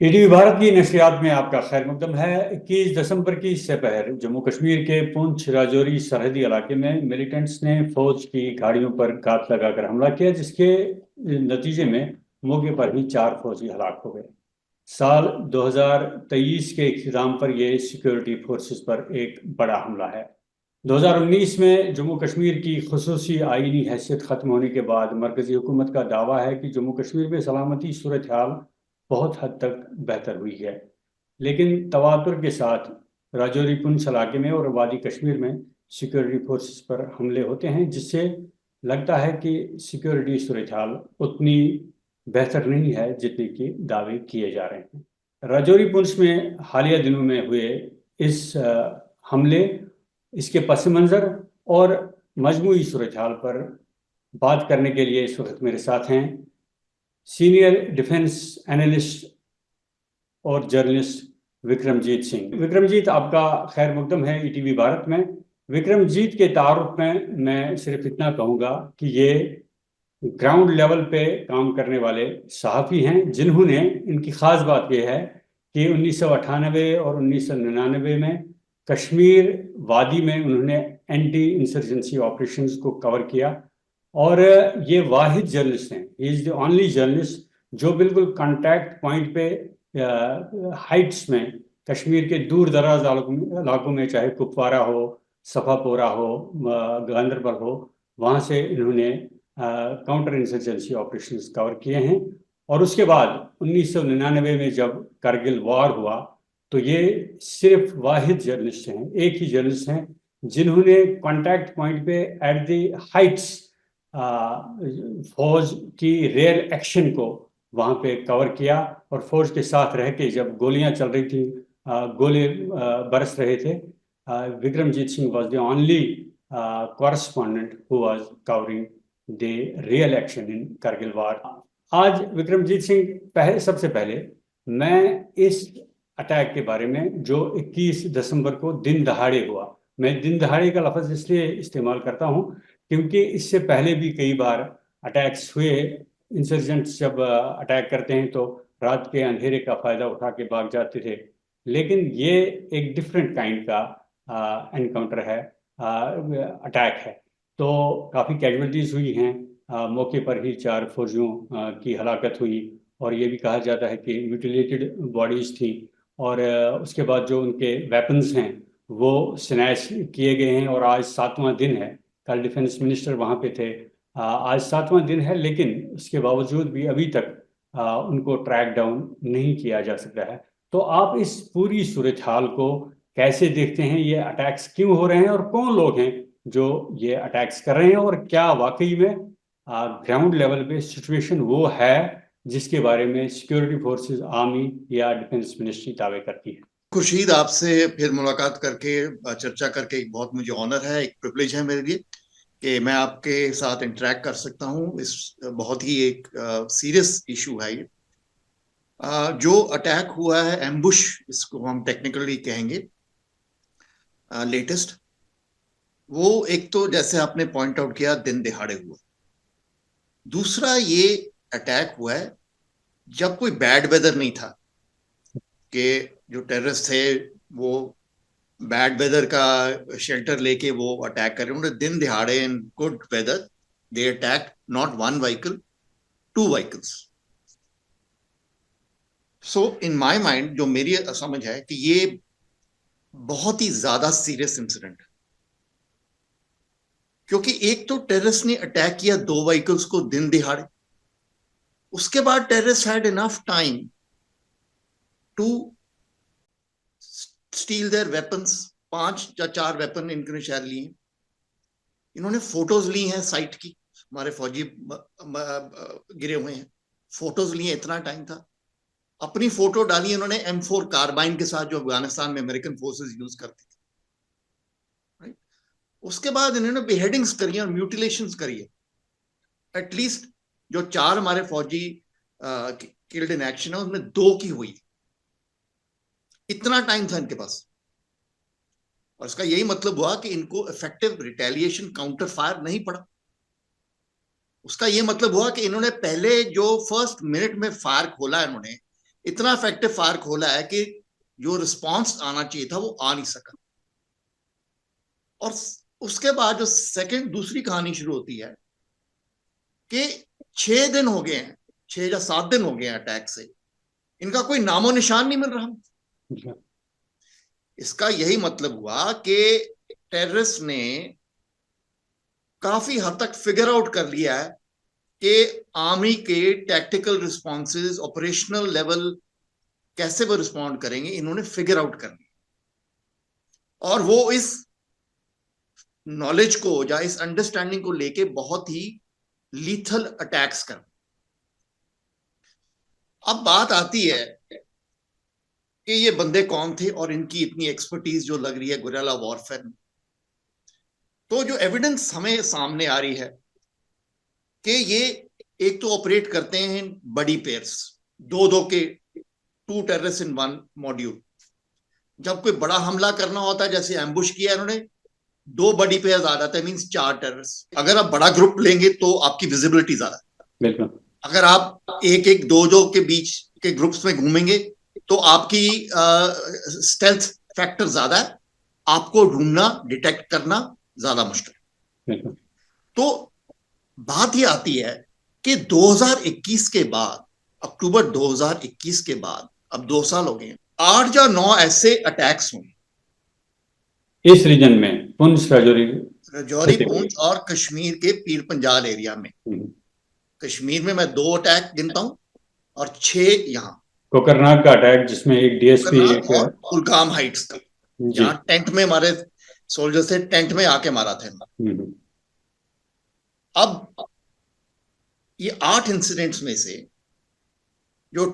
ETV Bharat की नशरियात में आपका खैर मकदम है। 21 दिसंबर की सपहर जम्मू कश्मीर के पुंछ राजौरी सरहदी इलाके में मिलिटेंट्स ने फौज की गाड़ियों पर घात लगाकर हमला किया, जिसके नतीजे में मौके पर ही 4 फौजी हलाक हो गए। साल 2023 के इख्तिताम पर यह सिक्योरिटी फोर्सेस पर एक बड़ा हमला है। 2019 में जम्मू कश्मीर की खुसूसी आईनी हैसियत खत्म होने के बाद मरकजी हुकूमत का दावा है कि जम्मू कश्मीर में सलामती सूरत हाल बहुत हद तक बेहतर हुई है। लेकिन तवातुर के साथ राजौरी पुंछ इलाके में और वादी कश्मीर में सिक्योरिटी फोर्सेस पर हमले होते हैं, जिससे लगता है कि सिक्योरिटी सूरत हाल उतनी बेहतर नहीं है जितने की दावे किए जा रहे हैं। राजौरी पुंछ में हालिया दिनों में हुए इस हमले, इसके पस मंज़र और मजमूई सूरत हाल पर बात करने के लिए इस वक्त मेरे साथ हैं सीनियर डिफेंस एनालिस्ट और जर्नलिस्ट विक्रमजीत सिंह। विक्रमजीत, आपका खैर मुकदम है ईटीवी भारत में। विक्रमजीत के तारुफ में मैं सिर्फ इतना कहूँगा कि ये ग्राउंड लेवल पे काम करने वाले सहाफ़ी हैं, जिन्होंने, इनकी ख़ास बात यह है कि 1998 और 1999 में कश्मीर वादी में उन्होंने एंटी इंसर्जेंसी ऑपरेशंस को कवर किया। और ये वाहिद जर्नलिस्ट हैं, he is the only journalist जो बिल्कुल कांटेक्ट पॉइंट पे हाइट्स में, कश्मीर के दूर दराज इलाकों में, चाहे कुपवारा हो, सफापोरा हो, गांदरबल हो, वहाँ से इन्होंने काउंटर इंसर्जेंसी ऑपरेशंस कवर किए हैं। और उसके बाद 1999 में जब कारगिल वॉर हुआ तो ये सिर्फ वाहिद जर्नलिस्ट हैं, एक ही जर्नलिस्ट हैं जिन्होंने कॉन्टैक्ट पॉइंट पे एट द हाइट्स फौज की रेयर एक्शन को वहाँ पे कवर किया। और फौज के साथ रह के जब गोलियां चल रही थी, गोले बरस रहे थे, Vikramjit Singh was the only correspondent who was covering the real action in Kargil war। आज विक्रमजीत सिंह, सबसे पहले मैं इस अटैक के बारे में जो 21 दिसंबर को दिन दहाड़े हुआ, मैं दिन दहाड़े का लफ्ज़ इसलिए इस्तेमाल करता हूँ क्योंकि इससे पहले भी कई बार अटैक्स हुए। इंसर्जेंट्स जब अटैक करते हैं तो रात के अंधेरे का फ़ायदा उठा के भाग जाते थे, लेकिन ये एक डिफरेंट काइंड का एनकाउंटर है, अटैक है। तो काफ़ी कैजुअलिटीज़ हुई हैं, मौके पर ही 4 फौजियों की हलाकत हुई, और ये भी कहा जाता है कि म्यूटिलेटेड बॉडीज़ थी। और उसके बाद जो उनके वेपन्स हैं वो स्नैच किए गए हैं। और आज 7वां दिन है, कल डिफेंस मिनिस्टर वहाँ पे थे, आज 7वां दिन है, लेकिन उसके बावजूद भी अभी तक उनको ट्रैक डाउन नहीं किया जा सका है। तो आप इस पूरी सूरत हाल को कैसे देखते हैं? ये अटैक्स क्यों हो रहे हैं और कौन लोग हैं जो ये अटैक्स कर रहे हैं, और क्या वाकई में ग्राउंड लेवल पे सिचुएशन वो है जिसके बारे में सिक्योरिटी फोर्सेस, आर्मी या डिफेंस मिनिस्ट्री दावे करती है? खुर्शीद, आपसे फिर मुलाकात करके चर्चा करके एक बहुत मुझे ऑनर है, एक प्रिविलेज है मेरे लिए कि मैं आपके साथ इंटरेक्ट कर सकता हूँ। इस बहुत ही एक सीरियस इशू है ये। जो अटैक हुआ है, एम्बुश इसको हम टेक्निकली कहेंगे, लेटेस्ट, वो एक तो जैसे आपने पॉइंट आउट किया दिन दिहाड़े हुआ। दूसरा, ये अटैक हुआ है जब कोई बैड वेदर नहीं था कि जो टेररिस्ट थे वो बैड वेदर का शेल्टर लेके वो अटैक कर रहे हैं। दिन दिहाड़े in good whether they attack not one vehicle, 2 vehicles. So in my mind जो मेरी समझ है कि ये बहुत ही ज्यादा सीरियस इंसिडेंट है, क्योंकि एक तो टेररिस्ट ने अटैक किया 2 व्हीकल्स को दिन दिहाड़े। उसके बाद terrorist had enough time to steal their weapons. 5 या 4 वेपन इन्होंने शायद लिए। इन्होंने फोटोज ली हैं साइट की, हमारे फौजी गिरे हुए हैं, फोटोज लिए, इतना टाइम था। अपनी फोटो डाली इन्होंने M4 कार्बाइन के साथ जो अफगानिस्तान में अमेरिकन फोर्सेस यूज करती थी, राइट। उसके बाद इन्होंने बेहेडिंग्स करी और म्यूटिलेशंस करी है। एटलीस्ट जो 4 हमारे फौजी किल्ड इन एक्शन है उसमें 2 की हुई। इतना टाइम था इनके पास, और इसका यही मतलब हुआ कि इनको इफेक्टिव रिटेलिएशन काउंटर फायर नहीं पड़ा। उसका यह मतलब हुआ कि इन्होंने पहले जो फर्स्ट मिनट में फायर खोला इन्होंने, इतना इफेक्टिव फायर खोला है कि जो रिस्पॉन्स आना चाहिए था वो आ नहीं सका। और उसके बाद जो दूसरी कहानी शुरू होती है कि 6 दिन हो गए हैं, 6 या 7 दिन हो गए हैं अटैक से, इनका कोई नामो निशान नहीं मिल रहा। इसका यही मतलब हुआ कि टेररिस्ट ने काफी हद तक फिगर आउट कर लिया है कि आर्मी के टैक्टिकल रिस्पॉन्सेज, ऑपरेशनल लेवल कैसे वो रिस्पॉन्ड करेंगे, इन्होंने फिगर आउट कर लिया। और वो इस नॉलेज को या इस अंडरस्टैंडिंग को लेके बहुत ही लीथल अटैक्स कर। अब बात आती है कि ये बंदे कौन थे और इनकी इतनी एक्सपर्टीज जो लग रही है गुरिल्ला वॉरफेयर में। तो जो एविडेंस हमें सामने आ रही है कि ये एक तो ऑपरेट करते हैं बड़ी पेयर्स, दो दो के, 2 टेररिस्ट इन 1 मॉड्यूल। जब कोई बड़ा हमला करना होता है, जैसे एम्बुश किया इन्होंने, 2 बड़ी पेयर्स आ जाते हैं, मींस 4 टेररिस्ट। अगर आप बड़ा ग्रुप लेंगे तो आपकी विजिबिलिटी ज्यादा। बिल्कुल। अगर आप एक एक दो दो के बीच के ग्रुप्स में घूमेंगे तो आपकी स्टेल्थ फैक्टर ज्यादा है, आपको ढूंढना, डिटेक्ट करना ज्यादा मुश्किल है। तो बात ये आती है कि 2021 के बाद, अक्टूबर 2021 के बाद, अब 2 साल हो गए, 8 या 9 ऐसे अटैक्स हुए इस रीजन में, पुंछ, राजौरी, पुंछ और कश्मीर के पीर पंजाल एरिया में। कश्मीर में मैं 2 अटैक गिनता हूं और 6 यहाँ कोकरनाग का अटैक, जिसमें एक डीएसपी और कुलगाम हाइट्स का, जहां टेंट में हमारे सोल्जर से टेंट में आके मारा था। अब ये 8 इंसिडेंट्स में से जो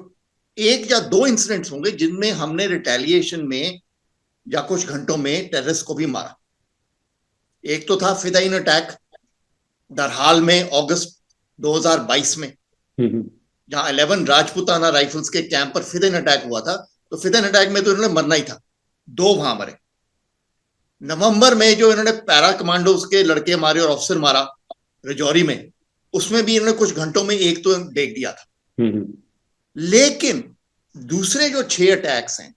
1 या 2 इंसिडेंट्स होंगे जिनमें हमने रिटेलिएशन में या कुछ घंटों में टेररिस्ट को भी मारा। एक तो था फिदाइन अटैक दरहाल में अगस्त 2022 में, जहां 11 राजपुताना राइफल्स के कैंप पर फिदाइन अटैक हुआ था। तो फिदाइन अटैक में तो इन्होंने मरना ही था, 2 वहां मरे। नवंबर में जो इन्होंने पैरा कमांडोज के लड़के मारे और ऑफिसर मारा राजौरी में, उसमें भी इन्होंने कुछ घंटों में एक तो देख दिया था। लेकिन दूसरे जो 6 अटैक्स हैं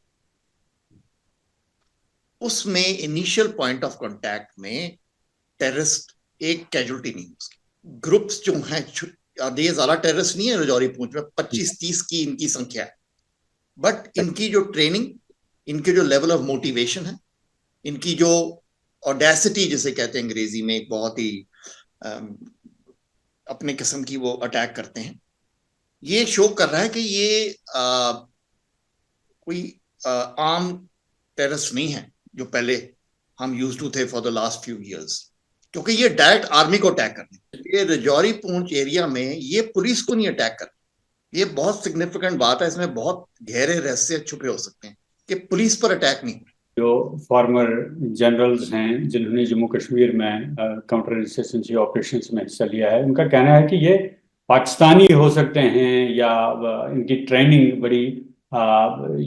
उसमें इनिशियल पॉइंट ऑफ कांटेक्ट में टेररिस्ट एक कैजुअल्टी नहीं, ग्रुप्स जो हैं, ये ज्यादा टेररिस्ट नहीं है राजौरी पुंछ में, 25-30 की इनकी संख्या है। बट इनकी जो ट्रेनिंग, इनके जो लेवल ऑफ मोटिवेशन है, इनकी जो ऑडेसिटी जिसे कहते हैं अंग्रेजी में, एक बहुत ही अपने किस्म की वो अटैक करते हैं, ये शो कर रहा है कि ये कोई आम टेररिस्ट नहीं है जो पहले हम यूज्ड टू थे for the last few years. क्योंकि ये डायरेक्ट आर्मी को अटैक करते हैं। ये राजौरी पुंछ एरिया में ये पुलिस को नहीं अटैक करते। ये बहुत सिग्निफिकेंट बात है, इसमें बहुत गहरे रहस्य छुपे हो सकते हैं कि पुलिस पर अटैक नहीं। जो फॉर्मर जनरल्स हैं जिन्होंने जम्मू कश्मीर में काउंटर इंसर्जेंसी ऑपरेशंस में हिस्सा लिया है, उनका कहना है कि ये पाकिस्तानी हो सकते हैं या इनकी ट्रेनिंग बड़ी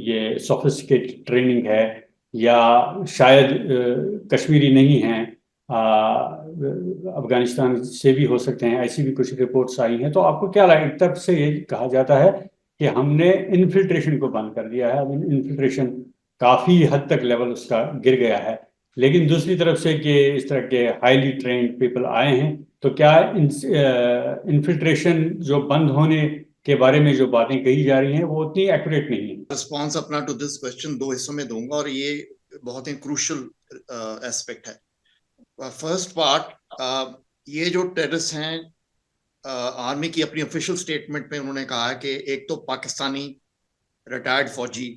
ये सोफिस्टिकेटेड ट्रेनिंग है, या शायद कश्मीरी नहीं हैं, अफगानिस्तान से भी हो सकते हैं। ऐसी भी कुछ रिपोर्ट्स आई हैं। तो आपको क्या लगता है? एक तरफ से ये कहा जाता है कि हमने इन्फिल्ट्रेशन को बंद कर दिया है, अब इन्फिल्ट्रेशन काफी हद तक लेवल उसका गिर गया है, लेकिन दूसरी तरफ से कि इस तरह के हाईली ट्रेन्ड पीपल आए हैं, तो क्या इन्फिल्ट्रेशन जो बंद होने के बारे में जो बातें कही जा रही हैं वो उतनी एक्यूरेट नहीं है? रिस्पॉन्स अपना टू दिस क्वेश्चन 2 हिस्सों में दूंगा और ये बहुत ही क्रूशियल एस्पेक्ट है। फर्स्ट पार्ट, ये जो टेररिस्ट हैं, आर्मी की अपनी ऑफिशियल स्टेटमेंट में उन्होंने कहा है कि एक तो पाकिस्तानी रिटायर्ड फौजी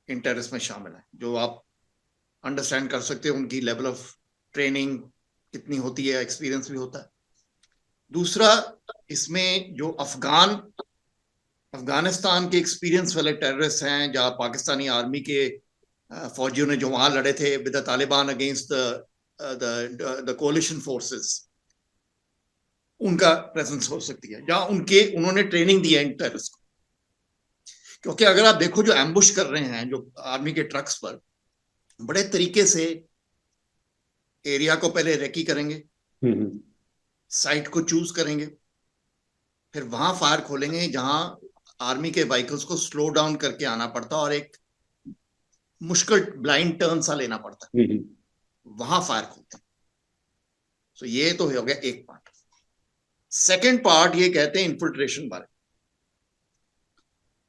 इन टेररिस्ट में शामिल है, जो आप अंडरस्टैंड कर सकते हो उनकी लेवल ऑफ ट्रेनिंग कितनी होती है, एक्सपीरियंस भी होता है। दूसरा, इसमें जो अफगानिस्तान के एक्सपीरियंस वाले टेररिस्ट हैं, जहां पाकिस्तानी आर्मी के फौजियों ने जो वहां लड़े थे with the Taliban against the coalition forces, उनका प्रेजेंस हो सकती है, जहां उन्होंने ट्रेनिंग दी है इन टेररिस्ट को। क्योंकि अगर आप देखो जो एम्बुश कर रहे हैं जो आर्मी के ट्रक्स पर, बड़े तरीके से एरिया को पहले रेकी करेंगे, साइट को चूज करेंगे, फिर वहां फायर खोलेंगे जहां आर्मी के व्हीकल्स को स्लो डाउन करके आना पड़ता और एक मुश्किल ब्लाइंड टर्न सा लेना पड़ता, वहां फायर खोलते। तो ये तो हो गया एक पार्ट। सेकेंड पार्ट ये कहते हैं इन्फिल्ट्रेशन बारे।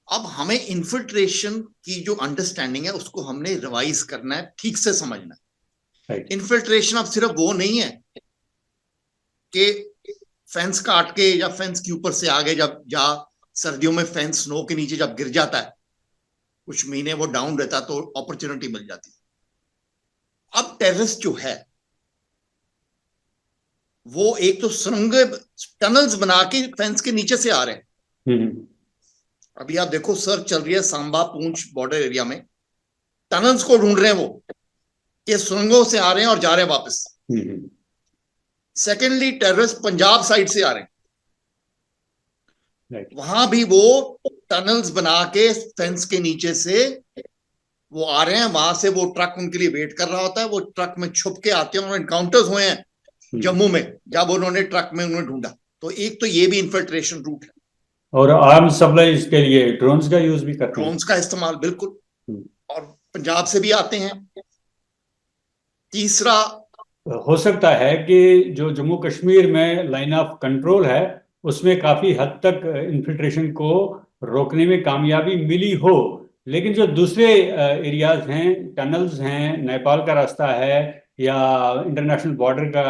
अब हमें इन्फिल्ट्रेशन की जो अंडरस्टैंडिंग है उसको हमने रिवाइज करना है, ठीक से समझना है। इन्फिल्ट्रेशन अब सिर्फ वो नहीं है कि फेंस काट के या फेंस के ऊपर से आगे, जब जा सर्दियों में फेंस स्नो के नीचे जब गिर जाता है, कुछ महीने वो डाउन रहता तो अपॉर्चुनिटी मिल जाती। अब टेररिस्ट जो है वो एक तो सुरंग टनल्स बना के फेंस के नीचे से आ रहे हैं। अभी आप देखो सर्च चल रही है सांबा पूंछ बॉर्डर एरिया में, टनल्स को ढूंढ रहे हैं वो, ये सुरंगों से आ रहे हैं और जा रहे हैं वापस। सेकेंडली टेररिस्ट पंजाब साइड से आ रहे हैं, वहां भी वो टनल्स बना के फेंस के नीचे से वो आ रहे हैं, वहां से वो ट्रक उनके लिए वेट कर रहा होता है, वो ट्रक में छुप के आते हैं। उन्होंने इनकाउंटर्स हुए हैं जम्मू में, जब उन्होंने ट्रक में उन्हें ढूंढा। तो एक तो ये भी इन्फिल्ट्रेशन रूट है। और आर्म्स सप्लाई के लिए ड्रोन्स का यूज भी करते हैं, ड्रोन्स का इस्तेमाल बिल्कुल, और पंजाब से भी आते हैं। तीसरा हो सकता है कि जो जम्मू कश्मीर में लाइन ऑफ कंट्रोल है उसमें काफी हद तक इन्फिल्ट्रेशन को रोकने में कामयाबी मिली हो, लेकिन जो दूसरे एरियाज हैं, टनल्स हैं, नेपाल का रास्ता है या इंटरनेशनल बॉर्डर का,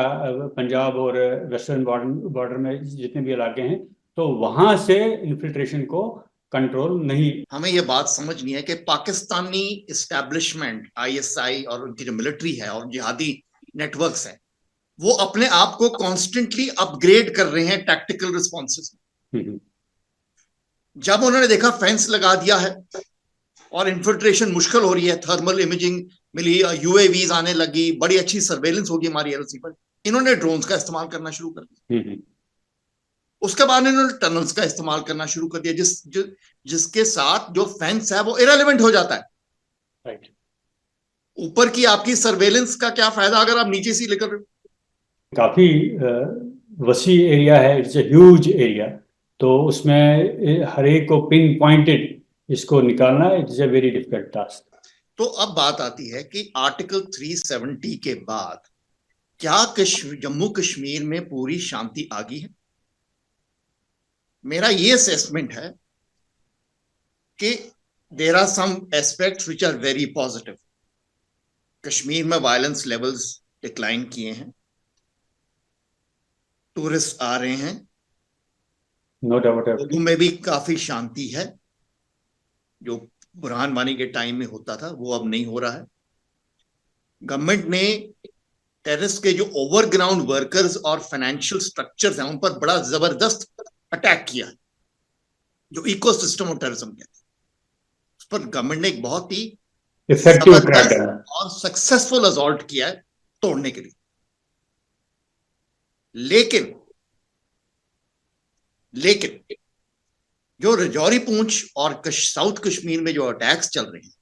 पंजाब और वेस्टर्न बॉर्डर बॉर्डर में जितने भी इलाके हैं, तो वहां से इन्फिल्ट्रेशन को कंट्रोल नहीं। हमें यह बात समझनी है कि पाकिस्तानी इस्टेब्लिशमेंट, आईएसआई और उनकी जो मिलिट्री है और जिहादी नेटवर्क्स हैं, वो अपने आप को कॉन्स्टेंटली अपग्रेड कर रहे हैं टैक्टिकल रिस्पॉन्सेस में। जब उन्होंने देखा फेंस लगा दिया है और इन्फिल्ट्रेशन मुश्किल हो रही है, थर्मल इमेजिंग मिली, यूएवीज आने लगी, बड़ी अच्छी सर्वेलेंस होगी हमारी एयरसी पर, इन्होंने ड्रोन्स का इस्तेमाल करना शुरू कर दिया। उसके बाद इन्होंने टनल्स का इस्तेमाल करना शुरू कर दिया, जिसके साथ जो फेंस है वो इरेलीवेंट हो जाता है। ऊपर की आपकी सर्वेलेंस का क्या फायदा अगर आप नीचे से लेकर। काफी वसी एरिया है, इट्स ए ह्यूज एरिया, तो उसमें हर एक को पिन पॉइंटेड इसको निकालना it's a very difficult task. तो अब बात आती है कि आर्टिकल 370 के बाद क्या जम्मू कश्मीर में पूरी शांति आ गई है? मेरा ये असेसमेंट है कि there are some aspects which are very positive. Kashmir में वायलेंस लेवल्स डिक्लाइन किए हैं, टूरिस्ट आ रहे हैं, नो डाउट, लोगों में भी काफी शांति है। जो बुरहान वानी के टाइम में होता था वो अब नहीं हो रहा है। गवर्नमेंट ने टेररिस्ट के जो ओवरग्राउंड वर्कर्स और फाइनेंशियल स्ट्रक्चर्स हैं उन पर बड़ा जबरदस्त अटैक किया, जो इकोसिस्टम ऑफ टेररिज्म कहते हैं। उस पर गवर्नमेंट ने एक बहुत ही इफेक्टिव क्रैकडाउन और सक्सेसफुल असॉल्ट किया है तोड़ने के लिए। लेकिन जो रजौरी पूंछ और साउथ कश्मीर में जो अटैक्स चल रहे हैं,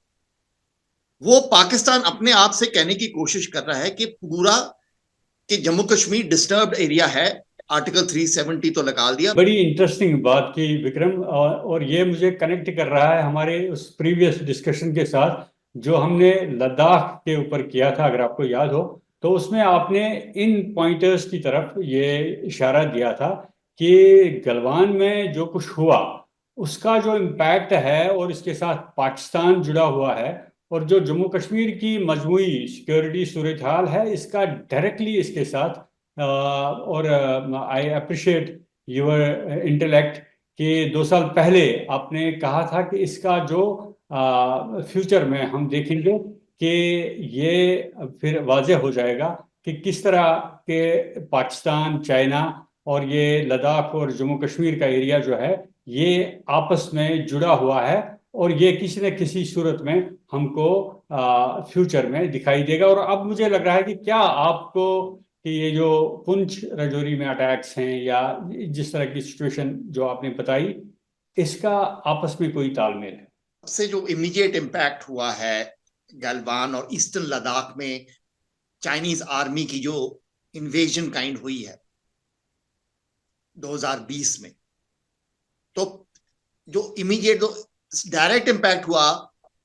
वो पाकिस्तान अपने आप से कहने की कोशिश कर रहा है कि पूरा कि जम्मू कश्मीर डिस्टर्ब्ड एरिया है, आर्टिकल 370 तो लगा दिया। बड़ी इंटरेस्टिंग बात की विक्रम, और ये मुझे कनेक्ट कर रहा है हमारे उस प्रीवियस डिस्कशन के साथ जो हमने लद्दाख के ऊपर किया था, अगर आपको याद हो। तो उसमें आपने इन पॉइंटर्स की तरफ ये इशारा दिया था कि गलवान में जो कुछ हुआ उसका जो इम्पैक्ट है और इसके साथ पाकिस्तान जुड़ा हुआ है, और जो जम्मू कश्मीर की मजमूई सिक्योरिटी सूरत हाल है इसका डायरेक्टली इसके साथ और आई अप्रिशिएट योर इंटेलेक्ट कि 2 साल पहले आपने कहा था कि इसका जो फ्यूचर में हम देखेंगे कि ये फिर वाज़ेह हो जाएगा कि किस तरह के पाकिस्तान, चाइना और ये लद्दाख और जम्मू कश्मीर का एरिया जो है ये आपस में जुड़ा हुआ है, और ये किसी न किसी सूरत में हमको फ्यूचर में दिखाई देगा। और अब मुझे लग रहा है कि क्या आपको कि ये जो पुंछ राजौरी में अटैक्स हैं या जिस तरह की सिचुएशन जो आपने बताई, इसका आपस में कोई तालमेल है? सबसे जो इमीडिएट इम्पैक्ट हुआ है गलवान और ईस्टर्न लद्दाख में चाइनीज आर्मी की जो इन्वेजन काइंड हुई है 2020 में, तो जो इमीडिएट डायरेक्ट इम्पैक्ट हुआ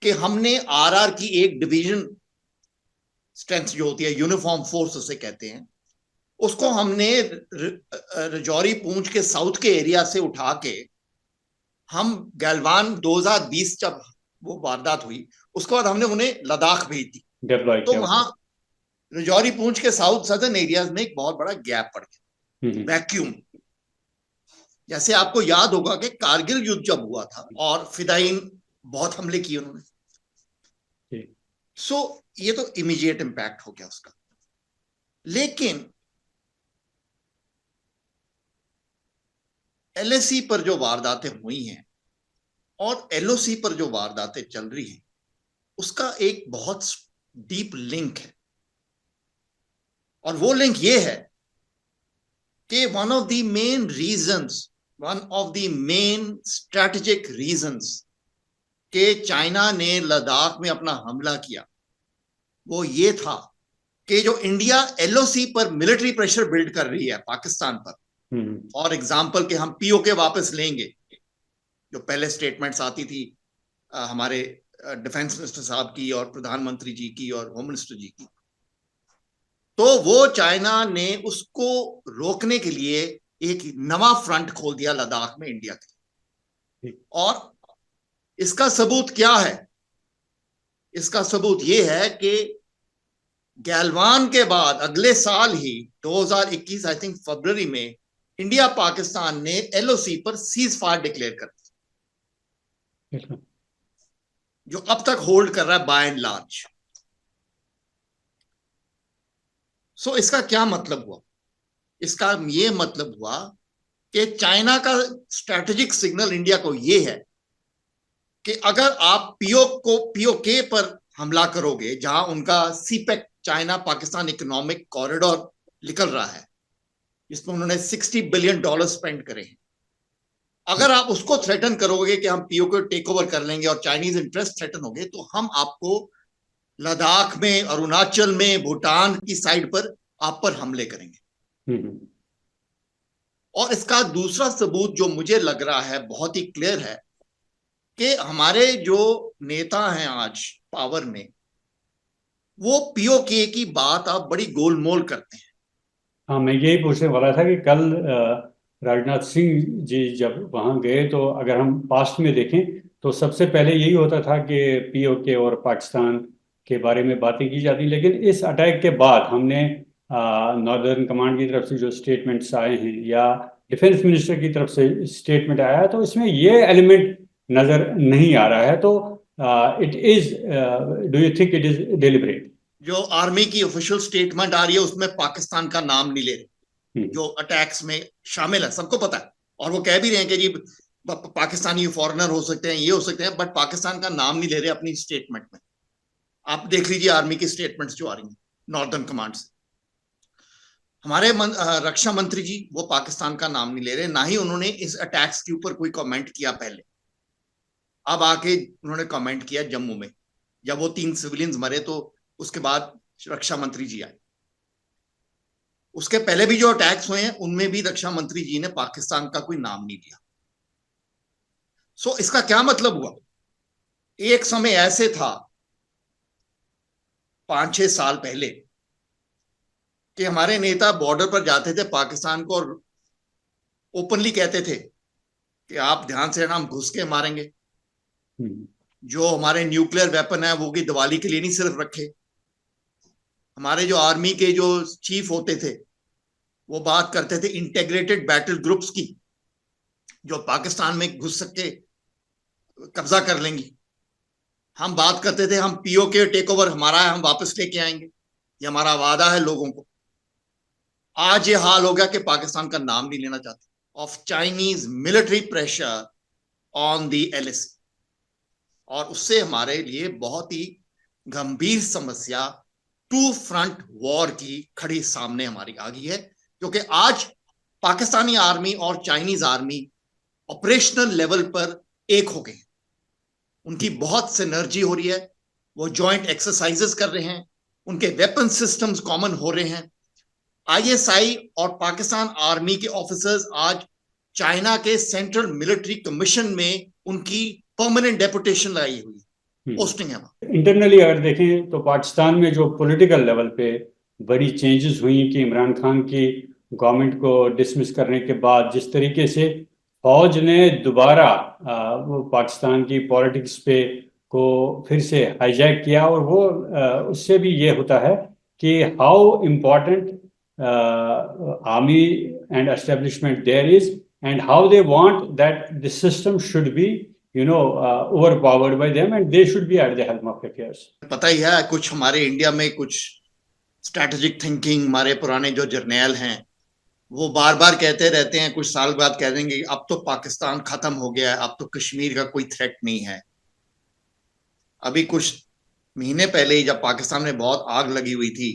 कि हमने आरआर की एक डिवीजन स्ट्रेंथ जो होती है, यूनिफॉर्म फोर्स उसे कहते हैं, उसको हमने रजौरी पूंछ के साउथ के एरिया से उठा के हम गैलवान 2020 जब वो वारदात हुई उसके बाद हमने उन्हें लद्दाख भेज दी। डिप्लॉय तो किया। वहां रजौरी पूंछ के साउथ सदर्न एरियाज में एक बहुत बड़ा गैप पड़ गया, वैक्यूम। जैसे आपको याद होगा कि कारगिल युद्ध जब हुआ था और फिदाइन बहुत हमले किए उन्होंने, सो ये तो इमीडिएट इंपैक्ट हो गया उसका। लेकिन एलएसी पर जो वारदातें हुई हैं और एलओसी पर जो वारदातें चल रही हैं, उसका एक बहुत डीप लिंक है। और वो लिंक ये है कि one of the main reasons, one of the main strategic reasons कि चाइना ने लद्दाख में अपना हमला किया, वो ये था कि जो इंडिया एलओसी पर मिलिट्री प्रेशर बिल्ड कर रही है पाकिस्तान पर, फॉर एग्जाम्पल कि हम पीओके वापस लेंगे, जो पहले स्टेटमेंट्स आती थी हमारे डिफेंस मिनिस्टर साहब की और प्रधानमंत्री जी की और होम मिनिस्टर जी की, तो वो चाइना ने उसको रोकने के लिए एक नवा फ्रंट खोल दिया लद्दाख में इंडिया के। और इसका सबूत क्या है? इसका सबूत ये है कि गैलवान के बाद अगले साल ही 2021 आई थिंक फरवरी में इंडिया पाकिस्तान ने एलओसी पर सीज फायर डिक्लेयर कर दिया, जो अब तक होल्ड कर रहा है बाय एंड लार्ज। सो इसका क्या मतलब हुआ? इसका ये मतलब हुआ कि चाइना का स्ट्रैटेजिक सिग्नल इंडिया को ये है कि अगर आप पीओके पर हमला करोगे, जहां उनका CPEC China Pakistan economic corridor निकल रहा है, जिसमें उन्होंने $60 बिलियन स्पेंड करे हैं, अगर आप उसको थ्रेटन करोगे कि हम पीओके टेक ओवर कर लेंगे और चाइनीज इंटरेस्ट थ्रेटन होंगे, तो हम आपको लद्दाख में, अरुणाचल में, भूटान की साइड पर आप पर हमले करेंगे। और इसका दूसरा सबूत जो मुझे लग रहा है बहुत ही क्लियर है कि हमारे जो नेता हैं आज पावर में, वो पीओके की बात आप बड़ी गोलमोल करते हैं। हाँ, मैं यही पूछने वाला था कि कल राजनाथ सिंह जी जब वहाँ गए, तो अगर हम पास्ट में देखें तो सबसे पहले यही होता था कि पीओके और पाकिस्तान के बारे में बातें की जाती, लेकिन इस अटैक के बाद हमने नॉर्दर्न कमांड की तरफ से जो स्टेटमेंट्स आए हैं या डिफेंस मिनिस्टर की तरफ से स्टेटमेंट आया है, तो इसमें ये एलिमेंट नज़र नहीं आ रहा है। तो it is, do you think it is deliberate? जो आर्मी की ऑफिशियल स्टेटमेंट आ रही है उसमें पाकिस्तान का नाम नहीं ले रहे, जो अटैक्स में शामिल है, सबको पता है। और वो कह भी रहे हैं कि जी पाकिस्तानी फॉरेनर हो सकते हैं, ये हो सकते हैं, बट पाकिस्तान का नाम नहीं ले रहे अपनी स्टेटमेंट में। आप देख लीजिए आर्मी की स्टेटमेंट्स जो आ रही हैं नॉर्दर्न कमांड से। हमारे रक्षा मंत्री जी वो पाकिस्तान का नाम नहीं ले रहे, ना ही उन्होंने इस अटैक्स के ऊपर कोई कमेंट किया पहले। अब आके उन्होंने कमेंट किया जम्मू में, जब वो 3 सिविलियंस मरे, तो उसके बाद रक्षा मंत्री जी आए। उसके पहले भी जो अटैक्स हुए हैं उनमें भी रक्षा मंत्री जी ने पाकिस्तान का कोई नाम नहीं लिया। सो इसका क्या मतलब हुआ? एक समय ऐसे था 5-6 साल पहले कि हमारे नेता बॉर्डर पर जाते थे पाकिस्तान को और ओपनली कहते थे कि आप ध्यान से, हम घुस के मारेंगे। जो हमारे न्यूक्लियर वेपन है वो की दिवाली के लिए नहीं सिर्फ रखे। हमारे जो आर्मी के जो चीफ होते थे वो बात करते थे इंटीग्रेटेड बैटल ग्रुप्स की, जो पाकिस्तान में घुस सके, कब्जा कर लेंगी। हम बात करते थे हम पीओके टेक ओवर हमारा है, हम वापस लेके आएंगे, ये हमारा वादा है लोगों को। आज ये हाल हो गया कि पाकिस्तान का नाम नहीं लेना चाहते of Chinese military pressure on the LAC. और उससे हमारे लिए बहुत ही गंभीर समस्या टू फ्रंट वॉर की खड़ी सामने हमारी आ गई है, क्योंकि आज पाकिस्तानी आर्मी और चाइनीज आर्मी ऑपरेशनल लेवल पर एक हो गए हैं। उनकी बहुत सिनर्जी हो रही है, वो जॉइंट एक्सरसाइजेस कर रहे हैं, उनके वेपन सिस्टम्स कॉमन हो रहे हैं। आईएसआई और पाकिस्तान आर्मी के ऑफिसर्स आज चाइना के सेंट्रल मिलिट्री कमीशन में उनकी परमानेंट डेपुटेशन लगाई हुई, पोस्टिंग है वहां। इंटरनली अगर देखें तो पाकिस्तान में जो पॉलिटिकल लेवल पे बड़ी चेंजेस हुई कि इमरान खान की गवर्नमेंट को डिसमिस करने के बाद जिस तरीके से फौज ने दोबारा वो पाकिस्तान की पॉलिटिक्स पे को फिर से हाईजैक किया, और वो उससे भी ये होता है कि how important army and establishment there is, and how they want that the system should be overpowered by them and they should be at the helm of affairs. पता ही है कुछ हमारे इंडिया में कुछ स्ट्रैटेजिक थिंकिंग, हमारे पुराने जो जर्नैल हैं वो बार बार कहते रहते हैं, कुछ साल बाद कह देंगे अब तो पाकिस्तान खत्म हो गया है, अब तो कश्मीर का कोई थ्रेट नहीं है। अभी कुछ महीने पहले ही जब पाकिस्तान में बहुत आग लगी हुई थी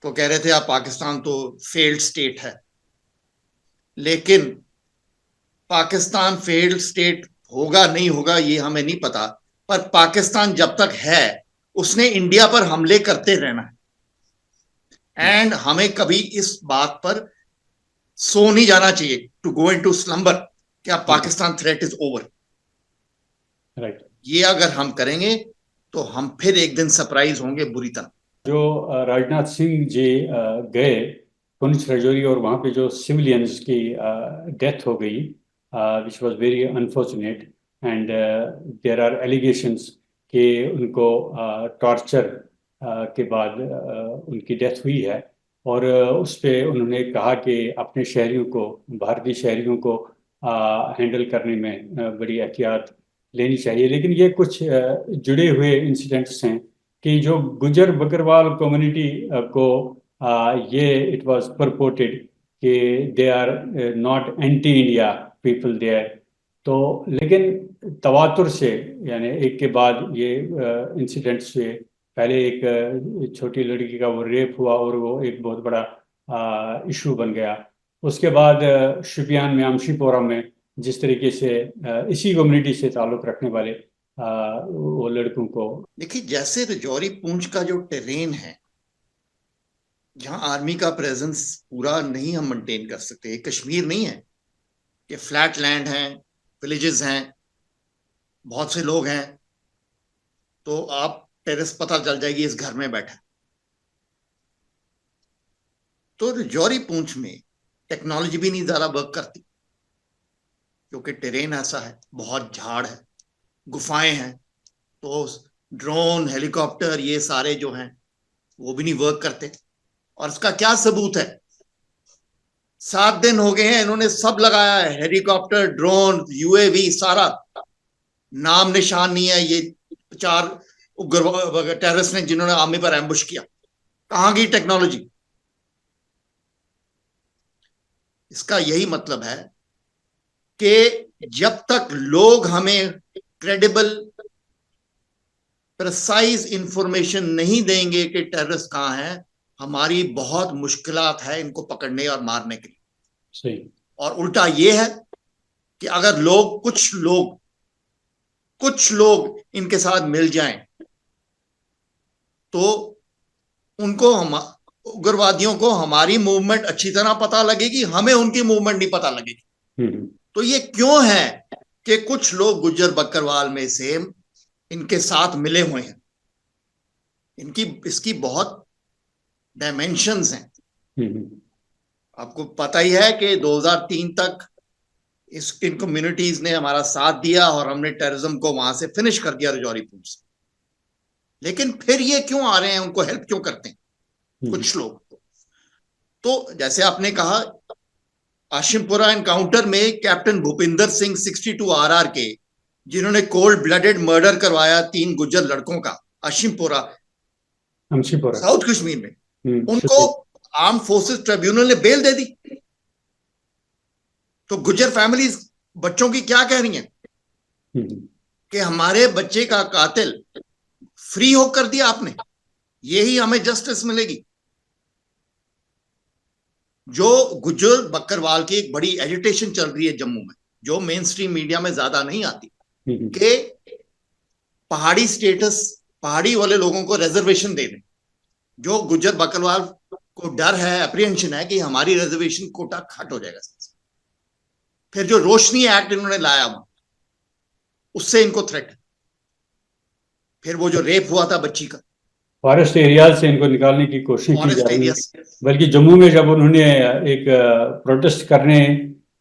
तो कह रहे थे अब पाकिस्तान तो फेल्ड स्टेट है। लेकिन पाकिस्तान फेल्ड स्टेट होगा नहीं होगा ये हमें नहीं पता, पर पाकिस्तान जब तक है उसने इंडिया पर हमले करते रहना है। एंड हमें कभी इस बात पर सो नहीं जाना चाहिए, टू गो इनटू स्लंबर, क्या Pakistan threat is over. Right, ये अगर हम करेंगे तो हम फिर एक दिन सरप्राइज होंगे बुरी तरह। जो राजनाथ सिंह जी गए पुंछ राजौरी और वहाँ पे जो सिविलियंस की डेथ हो गई, which was very unfortunate, and there are allegations कि उनको टॉर्चर के बाद उनकी डेथ हुई है, और उस पे उन्होंने कहा कि अपने शहरियों को, भारतीय शहरियों को हैंडल करने में बड़ी एहतियात लेनी चाहिए। लेकिन ये कुछ जुड़े हुए इंसिडेंट्स हैं कि जो गुजर बकरवाल कम्युनिटी को ये इट वाज परपोर्टेड कि they are not anti India people there, तो लेकिन तवातुर से यानी एक के बाद ये इंसिडेंट्स हुए। पहले एक छोटी लड़की का वो रेप हुआ और वो एक बहुत बड़ा इशू बन गया। उसके बाद शुपियान में आमशीपोरा में जिस तरीके से इसी कम्युनिटी से ताल्लुक़ रखने वाले वो लड़कों को, देखिए जैसे राजौरी पूंछ का जो टेरेन है, जहां आर्मी का प्रेजेंस पूरा नहीं हम मेंटेन कर सकते। कश्मीर नहीं है कि फ्लैट लैंड है, विलेजेस हैं, बहुत से लोग हैं, तो आप टेरेस पता चल जाएगी इस घर में बैठा। तो राजौरी पूंछ में टेक्नोलॉजी भी नहीं ज्यादा वर्क करती क्योंकि टेरेन ऐसा है, बहुत झाड़ है, गुफाएं हैं, तो ड्रोन, हेलीकॉप्टर ये सारे जो हैं वो भी नहीं वर्क करते। और इसका क्या सबूत है, 7 दिन हो गए हैं इन्होंने सब लगाया है, हेलीकॉप्टर, ड्रोन, यूएवी, सारा, नाम निशान नहीं है ये 4 उग्र टेररिस्ट ने जिन्होंने आर्मी पर एम्बुश किया। कहां गई टेक्नोलॉजी? इसका यही मतलब है कि जब तक लोग हमें क्रेडिबल प्रिसाइज इंफॉर्मेशन नहीं देंगे कि टेररिस्ट कहां है, हमारी बहुत मुश्किलात है इनको पकड़ने और मारने के लिए। सही। और उल्टा ये है कि अगर लोग, कुछ लोग इनके साथ मिल जाएं तो उनको, हम उग्रवादियों को हमारी मूवमेंट अच्छी तरह पता लगेगी, हमें उनकी मूवमेंट नहीं पता लगेगी। तो ये क्यों है कि कुछ लोग गुज्जर बकरवाल में से इनके साथ मिले हुए हैं, इसकी बहुत डायमेंशंस हैं। आपको पता ही है कि 2003 तक इन कम्युनिटीज ने हमारा साथ दिया और हमने टेररिज्म को वहां से फिनिश कर दिया राजौरी पूंछ से। लेकिन फिर ये क्यों आ रहे हैं, उनको हेल्प क्यों करते हैं कुछ लोग? तो जैसे आपने कहा, आशिमपुरा एनकाउंटर में कैप्टन भूपिंदर सिंह 62 RR के, जिन्होंने कोल्ड ब्लडेड मर्डर करवाया 3 गुज्जर लड़कों का आशिमपुरा साउथ कश्मीर में, उनको आर्म फोर्सेस ट्रिब्यूनल ने बेल दे दी। तो गुज्जर फैमिलीज बच्चों की क्या कह रही हैं कि हमारे बच्चे का कातिल फ्री होकर दिया आपने, यही हमें जस्टिस मिलेगी। जो गुज्जर बकरवाल की एक बड़ी एजिटेशन चल रही है जम्मू में, जो मेन स्ट्रीम मीडिया में ज्यादा नहीं आती, कि पहाड़ी स्टेटस, पहाड़ी वाले लोगों को रिजर्वेशन दे दें। जो गुज्जर बकरवाल को डर है, अप्रीहेंशन है कि हमारी रिजर्वेशन कोटा खट हो जाएगा। फिर जो रोशनी एक्ट इन्होंने लाया, उससे इनको थ्रेट है। फिर वो जो रेप हुआ था बच्ची का, फॉरेस्ट एरिया से इनको निकालने की कोशिश की जा फॉरेस्ट रही एरिया है। से, बल्कि जम्मू में जब उन्होंने एक प्रोटेस्ट करने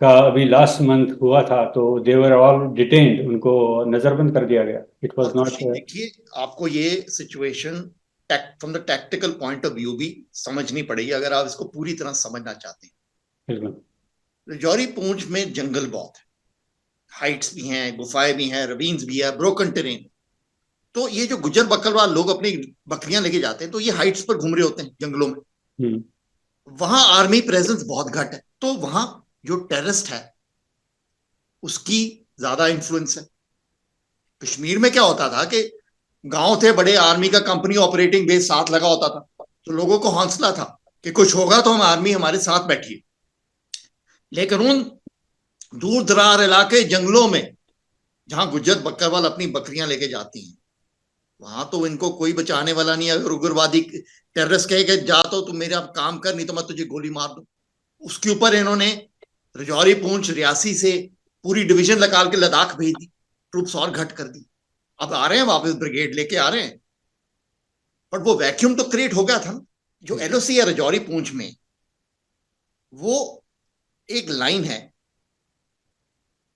का अभी लास्ट मंथ हुआ था तो दे वर ऑल डिटेन्ड, उनको नजरबंद कर दिया गया। इट वाज और नॉट। देखिए आपको ये situation from the tactical point of view भी समझनी पड़ेगी अगर आप इसको पूरी तरह समझना चाहते हैं। बिल्कुल। राजौरी पूंछ में जंगल बहुत है, हाइट्स भी हैं, गुफाएं भी हैं, रवीन्स भी है, ब्रोकन टेरेन। तो ये जो गुज्जर बकरवाल लोग अपनी बकरियां लेके जाते हैं तो ये हाइट्स पर घूम रहे होते हैं जंगलों में, वहां आर्मी प्रेजेंस बहुत घट है, तो वहां जो टेररिस्ट है उसकी ज्यादा इन्फ्लुएंस है। कश्मीर में क्या होता था कि गांव थे बड़े, आर्मी का कंपनी ऑपरेटिंग बेस साथ लगा होता था, तो लोगों को हौसला था कि कुछ होगा तो हम आर्मी हमारे साथ बैठी है। लेकिन उन दूर दरार इलाके जंगलों में जहां गुज्जर बकरवाल अपनी बकरियां लेके जाती हैं, वहां तो इनको कोई बचाने वाला नहीं। अगर उग्रवादी टेररिस्ट कहे कि जा तो तुम मेरा काम कर, नहीं तो मैं तुझे गोली मार दूं। उसके ऊपर इन्होंने राजौरी पूंछ रियासी से पूरी डिवीजन निकाल के लद्दाख भेज दी, ट्रूप्स और घट कर दी। अब आ रहे हैं वापस, ब्रिगेड लेके आ रहे हैं, बट वो वैक्यूम तो क्रिएट हो गया था ना। जो एलओसी है राजौरी पूंछ में, वो एक लाइन है।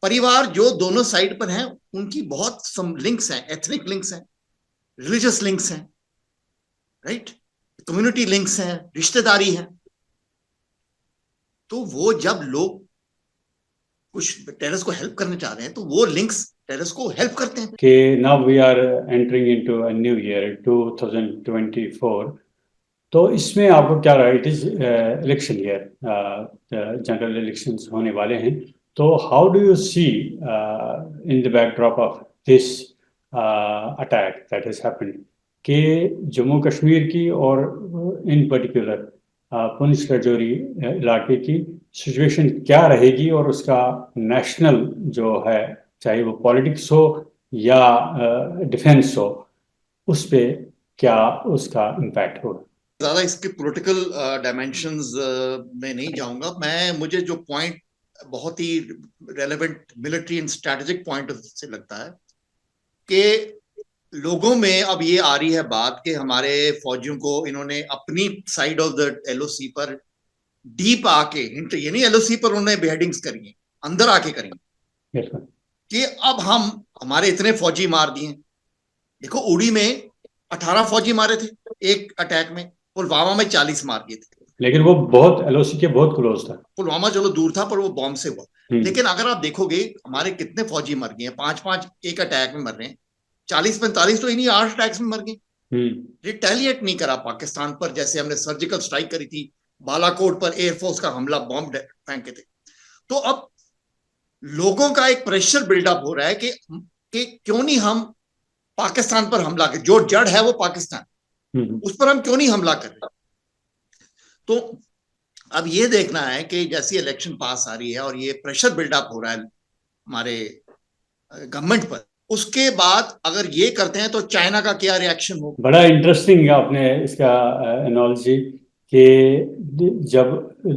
परिवार जो दोनों साइड पर हैं उनकी बहुत सम लिंक्स हैं, एथनिक लिंक्स हैं, रिलीजियस लिंक्स हैं, राइट, कम्युनिटी लिंक्स हैं, रिश्तेदारी है। तो वो जब लोग कुछ टेररिस्ट को हेल्प करने चाह रहे हैं तो वो लिंक्स टेररिस्ट को हेल्प करते हैं। कि now we are entering into a new year 2024। तो इसमें आपको क्या रहा? It is election year, general elections होने वाले हैं। तो how do you see in the backdrop of this attack that has happened कि जम्मू कश्मीर की और इन पर्टिकुलर पुंछ राजौरी इलाके की सिचुएशन क्या रहेगी और उसका नेशनल जो है, चाहे वो पॉलिटिक्स हो या डिफेंस हो, उस पे क्या उसका इम्पैक्ट होगा? ज्यादा इसके पॉलिटिकल डायमेंशंस में नहीं जाऊंगा मैं। मुझे जो पॉइंट बहुत ही relevant military and strategic point से लगता है कि लोगों में अब ये आ रही है बात कि हमारे फौजियों को इन्होंने अपनी साइड ऑफ द एलओसी पर डीप आके, हिंट ये नहीं एलओसी पर उन्होंने बेहेडिंग्स करी है, अंदर आके करी कि अब हम हमारे इतने फौजी मार दिए। देखो उड़ी में 18 फौजी मारे थे एक अटैक में, पुलवामा में 40 मार दिए थे। लेकिन वो बहुत एलओसी के बहुत क्लोज था। पुलवामा चलो दूर था पर वो बॉम्ब से हुआ। लेकिन अगर आप देखोगे हमारे कितने फौजी मर गए हैं, 5-5 एक अटैक में मर रहे हैं, 40-45 तो इन्हीं 8 अटैक्स में मर गए। रिटेलिएट नहीं करा पाकिस्तान पर, जैसे हमने सर्जिकल स्ट्राइक करी थी, बालाकोट पर एयरफोर्स का हमला, बॉम्ब फेंके थे। तो अब लोगों का एक प्रेशर बिल्डअप हो रहा है कि क्यों नहीं हम पाकिस्तान पर हमला करें, जो जड़ है वो पाकिस्तान, उस पर हम क्यों नहीं हमला करें। तो अब ये देखना है कि जैसी इलेक्शन पास आ रही है और ये प्रेशर बिल्डअप हो रहा है हमारे गवर्नमेंट पर, उसके बाद अगर ये करते हैं तो चाइना का क्या रिएक्शन हो। बड़ा इंटरेस्टिंग आपने इसका एनालॉजी कि जब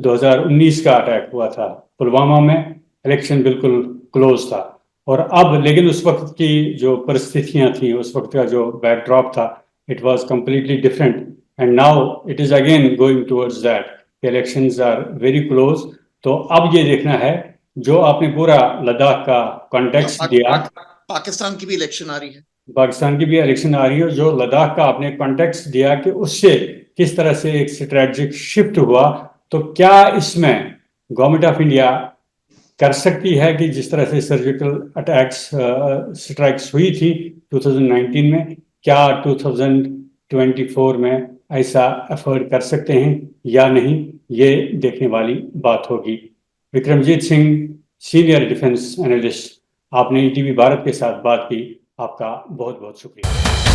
2019 का अटैक हुआ था पुलवामा में, इलेक्शन बिल्कुल क्लोज था, और अब लेकिन उस वक्त की जो परिस्थितियां थी, उस वक्त का जो बैकड्रॉप था, it was completely different, and now it is again going towards that elections are very close. तो अब ये देखना है, जो आपने पूरा लद्दाख का कॉन्टेक्स्ट दिया, पाकिस्तान की भी इलेक्शन आ रही है, पाकिस्तान की भी इलेक्शन आ रही है, जो लद्दाख का आपने कॉन्टेक्स्ट दिया कि उससे किस तरह से एक स्ट्रेटजिक शिफ्ट हुआ, तो क्या इसमें गवर्नमेंट ऑफ इंडिया कर सकती है कि जिस तरह से सर्जिकल अटैक्स स्ट्राइक्स हुई थी 2019 में, क्या 2024 में ऐसा एफर्ट कर सकते हैं या नहीं, ये देखने वाली बात होगी। Vikramjit Singh, senior defence analyst, आपने ईटीवी भारत के साथ बात की, आपका बहुत बहुत शुक्रिया।